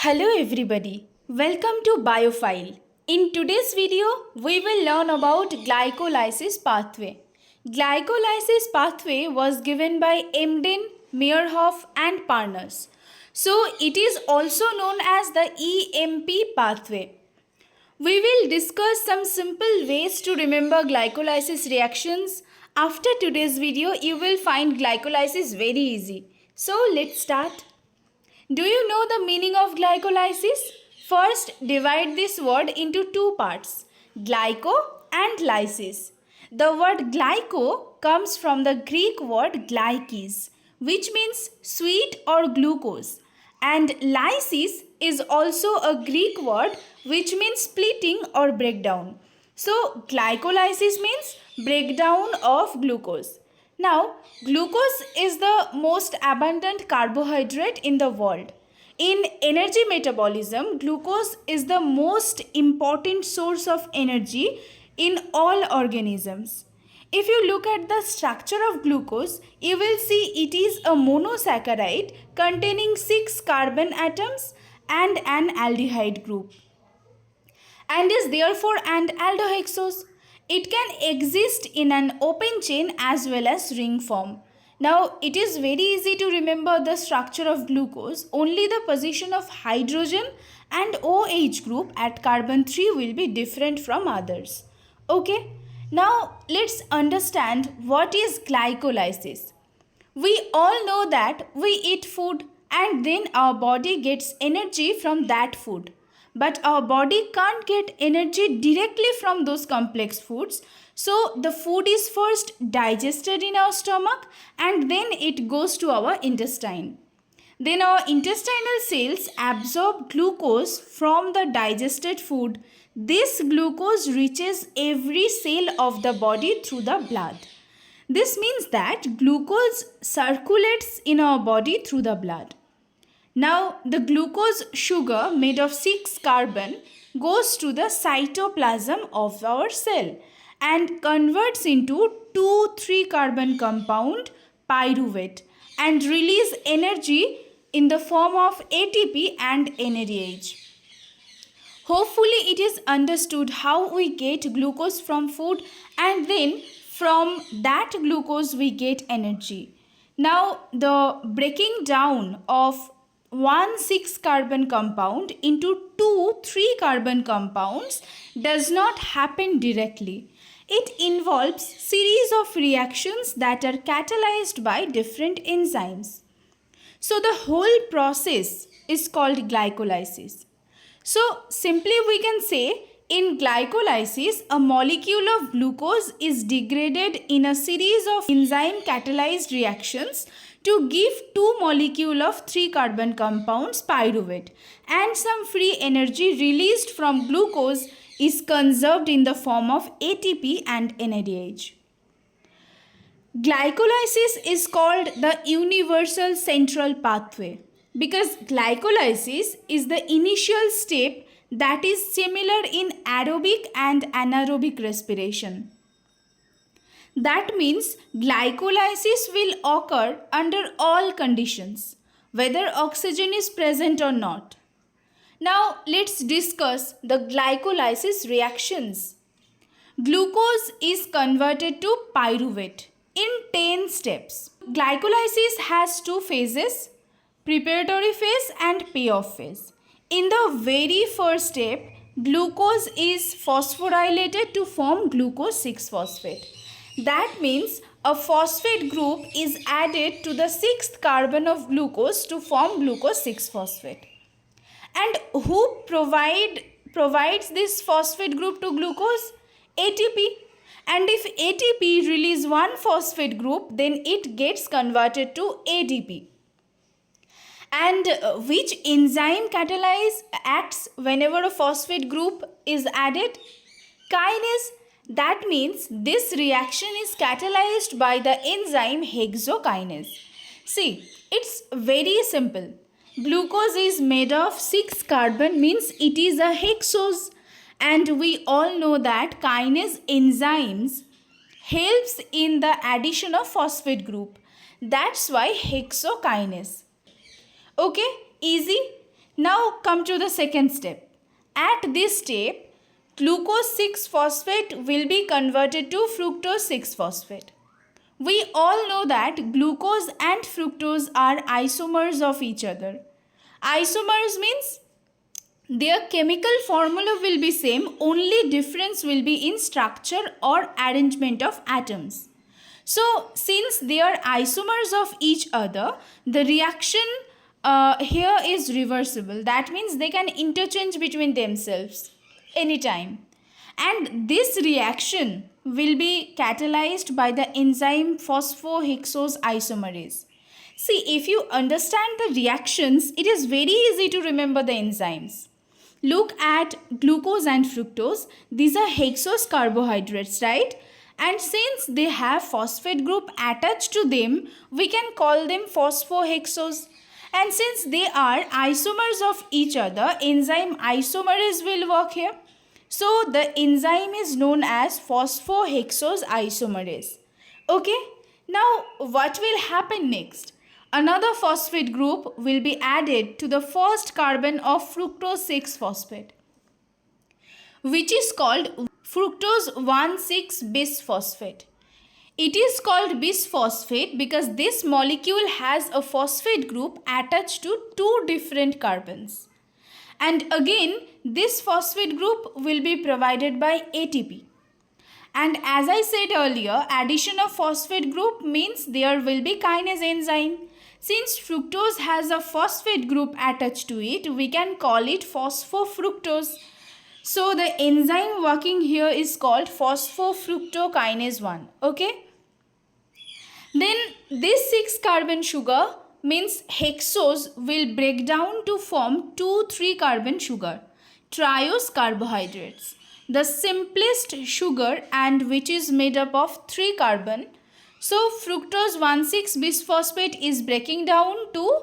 Hello everybody, welcome to Biophile. In today's video, we will learn about glycolysis pathway. Glycolysis pathway was given by Emden, Meyerhoff and Parnas. So it is also known as the EMP pathway. We will discuss some simple ways to remember glycolysis reactions. After today's video, you will find glycolysis very easy. So let's start. Do you know the meaning of glycolysis? First, divide this word into two parts, glyco and lysis. The word glyco comes from the Greek word glykes, which means sweet or glucose. And lysis is also a Greek word which means splitting or breakdown. So, glycolysis means breakdown of glucose. Now, glucose is the most abundant carbohydrate in the world. In energy metabolism, glucose is the most important source of energy in all organisms. If you look at the structure of glucose, you will see it is a monosaccharide containing 6 carbon atoms and an aldehyde group, and is therefore an aldohexose. It can exist in an open chain as well as ring form. Now, it is very easy to remember the structure of glucose. Only the position of hydrogen and OH group at carbon 3 will be different from others. Okay, now let's understand what is glycolysis. We all know that we eat food and then our body gets energy from that food. But our body can't get energy directly from those complex foods. So the food is first digested in our stomach and then it goes to our intestine. Then our intestinal cells absorb glucose from the digested food. This glucose reaches every cell of the body through the blood. This means that glucose circulates in our body through the blood. Now, the glucose sugar made of 6 carbon goes to the cytoplasm of our cell and converts into 2,3 carbon compound pyruvate and release energy in the form of ATP and NADH. Hopefully, it is understood how we get glucose from food and then from that glucose we get energy. Now, the breaking down of 1,6 carbon compound into 2,3 carbon compounds does not happen directly. It involves series of reactions that are catalyzed by different enzymes. So the whole process is called glycolysis. So simply we can say in glycolysis, a molecule of glucose is degraded in a series of enzyme catalyzed reactions to give 2 molecules of 3 carbon compounds pyruvate, and some free energy released from glucose is conserved in the form of ATP and NADH. Glycolysis is called the universal central pathway because glycolysis is the initial step that is similar in aerobic and anaerobic respiration. That means glycolysis will occur under all conditions, whether oxygen is present or not. Now let's discuss the glycolysis reactions. Glucose is converted to pyruvate in 10 steps. Glycolysis has 2 phases, preparatory phase and payoff phase. In the very first step, glucose is phosphorylated to form glucose 6-phosphate. That means a phosphate group is added to the 6th carbon of glucose to form glucose 6-phosphate. And who provides this phosphate group to glucose? ATP. And if ATP release one phosphate group, then it gets converted to ADP. And which enzyme acts whenever a phosphate group is added? Kinase. That means this reaction is catalyzed by the enzyme hexokinase. See, it's very simple. Glucose is made of 6 carbon, means it is a hexose. And we all know that kinase enzymes helps in the addition of phosphate group. That's why hexokinase. Okay, easy. Now come to the second step. At this step, glucose 6-phosphate will be converted to fructose 6-phosphate. We all know that glucose and fructose are isomers of each other. Isomers means their chemical formula will be same, only difference will be in structure or arrangement of atoms. So since they are isomers of each other, the reaction here is reversible. That means they can interchange between themselves anytime. And this reaction will be catalyzed by the enzyme phosphohexose isomerase. See, if you understand the reactions, it is very easy to remember the enzymes. Look at glucose and fructose. These are hexose carbohydrates, right? And since they have phosphate group attached to them, we can call them phosphohexose. And since they are isomers of each other, enzyme isomerase will work here. So the enzyme is known as phosphohexose isomerase. Okay, now what will happen next? Another phosphate group will be added to the first carbon of fructose 6-phosphate, which is called fructose 1,6-bisphosphate. It is called bisphosphate because this molecule has a phosphate group attached to two different carbons. And again, this phosphate group will be provided by ATP. And as I said earlier, addition of phosphate group means there will be kinase enzyme. Since fructose has a phosphate group attached to it, we can call it phosphofructose. So the enzyme working here is called phosphofructokinase 1. Okay. Then this 6-carbon sugar means hexose will break down to form 2,3-carbon sugar, triose carbohydrates. The simplest sugar and which is made up of 3 carbon. So fructose 1,6-bisphosphate is breaking down to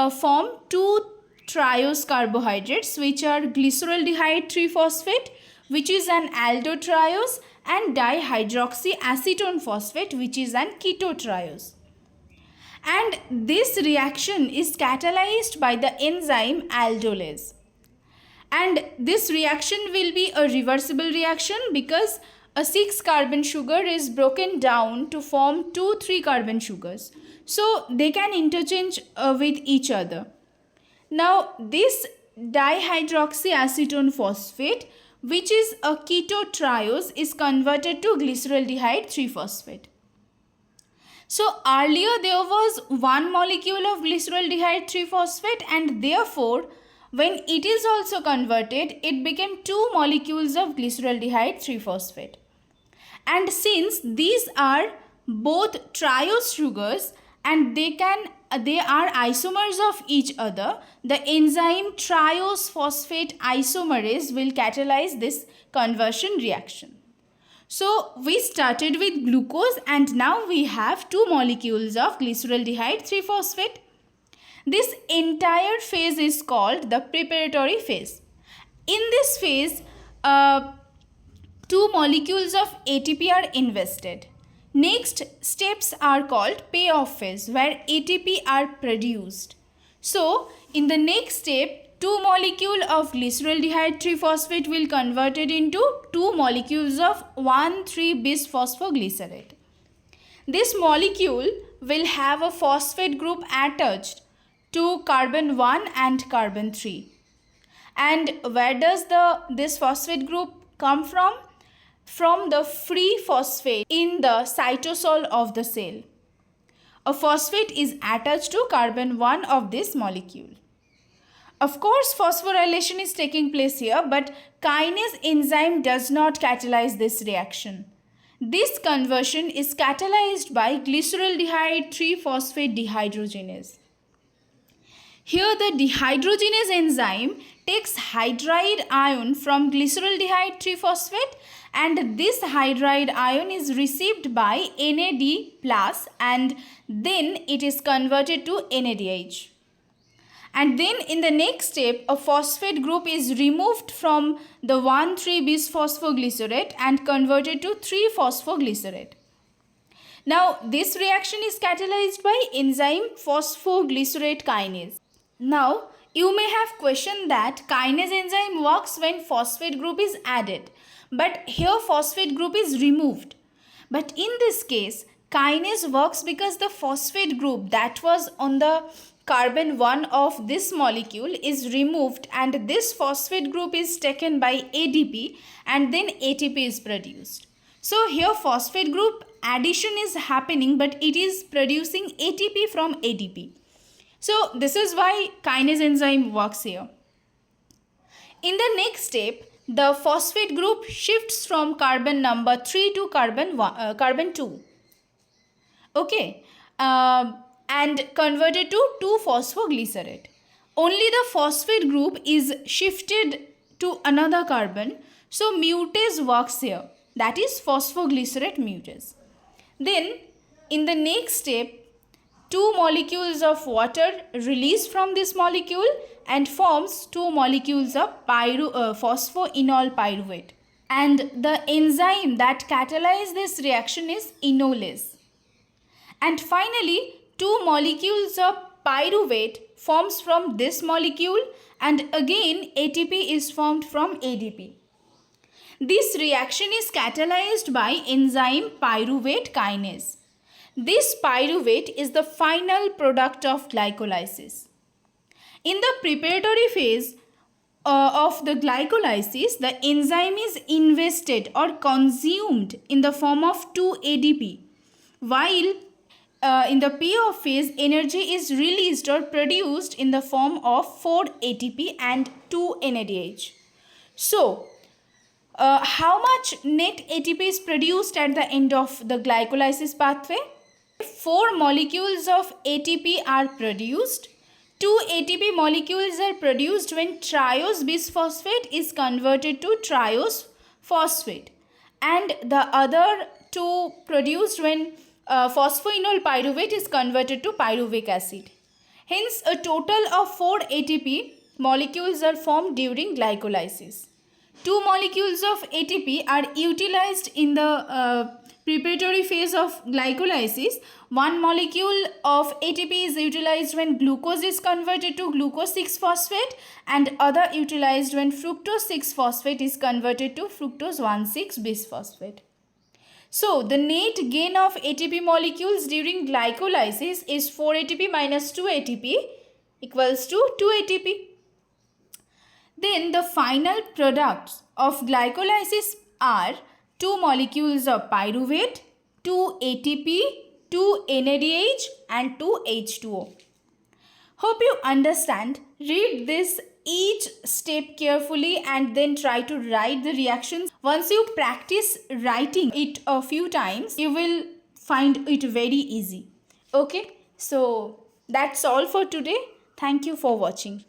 form 2 triose carbohydrates, which are glyceraldehyde 3-phosphate, which is an aldotriose, and dihydroxyacetone phosphate, which is an ketotriose. And this reaction is catalyzed by the enzyme aldolase. And this reaction will be a reversible reaction because a 6-carbon sugar is broken down to form 2 3-carbon sugars. So they can interchange with each other. Now this dihydroxyacetone phosphate, which is a ketotriose, is converted to glyceraldehyde 3-phosphate. So earlier there was one molecule of glyceraldehyde 3-phosphate, and therefore when it is also converted, it became 2 molecules of glyceraldehyde 3-phosphate. And since these are both triose sugars and they are isomers of each other, the enzyme triose phosphate isomerase will catalyze this conversion reaction. So we started with glucose and now we have 2 molecules of glyceraldehyde 3-phosphate. This entire phase is called the preparatory phase. In this phase, 2 molecules of ATP are invested. Next steps are called payoff phase, where ATP are produced. So in the next step, 2 molecule of glyceraldehyde 3-phosphate will converted into 2 molecules of 1,3-bisphosphoglycerate. This molecule will have a phosphate group attached to carbon 1 and carbon 3. And where does this phosphate group come from? From the free phosphate in the cytosol of the cell. A phosphate is attached to carbon 1 of this molecule. Of course, phosphorylation is taking place here, but kinase enzyme does not catalyze this reaction. This conversion is catalyzed by glyceraldehyde 3-phosphate dehydrogenase. Here the dehydrogenase enzyme takes hydride ion from glyceraldehyde 3-phosphate, and this hydride ion is received by NAD plus and then it is converted to NADH. And then in the next step, a phosphate group is removed from the 1,3-bisphosphoglycerate and converted to 3-phosphoglycerate. Now this reaction is catalyzed by enzyme phosphoglycerate kinase. Now You may have questioned that kinase enzyme works when phosphate group is added, but here phosphate group is removed. But in this case, kinase works because the phosphate group that was on the carbon 1 of this molecule is removed, and this phosphate group is taken by ADP and then ATP is produced. So here phosphate group addition is happening, but it is producing ATP from ADP. So this is why kinase enzyme works here. In the next step, the phosphate group shifts from carbon number 3 to carbon 2. Okay, and converted to 2-phosphoglycerate. Only the phosphate group is shifted to another carbon. So mutase works here. That is phosphoglycerate mutase. Then in the next step, 2 molecules of water release from this molecule and forms 2 molecules of phosphoenol pyruvate. And the enzyme that catalyzes this reaction is enolase. And finally, 2 molecules of pyruvate forms from this molecule, and again ATP is formed from ADP. This reaction is catalyzed by enzyme pyruvate kinase. This pyruvate is the final product of glycolysis. In the preparatory phase of the glycolysis, the enzyme is invested or consumed in the form of 2 ADP, while in the payoff phase, energy is released or produced in the form of 4 ATP and 2 NADH. So, how much net ATP is produced at the end of the glycolysis pathway? 4 molecules of ATP are produced. 2 ATP molecules are produced when triose bisphosphate is converted to triose phosphate, and the other 2 produced when phosphoenol pyruvate is converted to pyruvic acid. Hence, a total of 4 ATP molecules are formed during glycolysis. 2 molecules of ATP are utilized in the preparatory phase of glycolysis. 1 molecule of ATP is utilized when glucose is converted to glucose 6-phosphate, and other utilized when fructose 6-phosphate is converted to fructose 1,6 bisphosphate. So, the net gain of ATP molecules during glycolysis is 4 ATP minus 2 ATP equals to 2 ATP. Then the final products of glycolysis are 2 molecules of pyruvate, 2 ATP, 2 NADH and 2 H2O. Hope you understand. Read this each step carefully and then try to write the reactions. Once you practice writing it a few times, you will find it very easy. Okay, so that's all for today. Thank you for watching.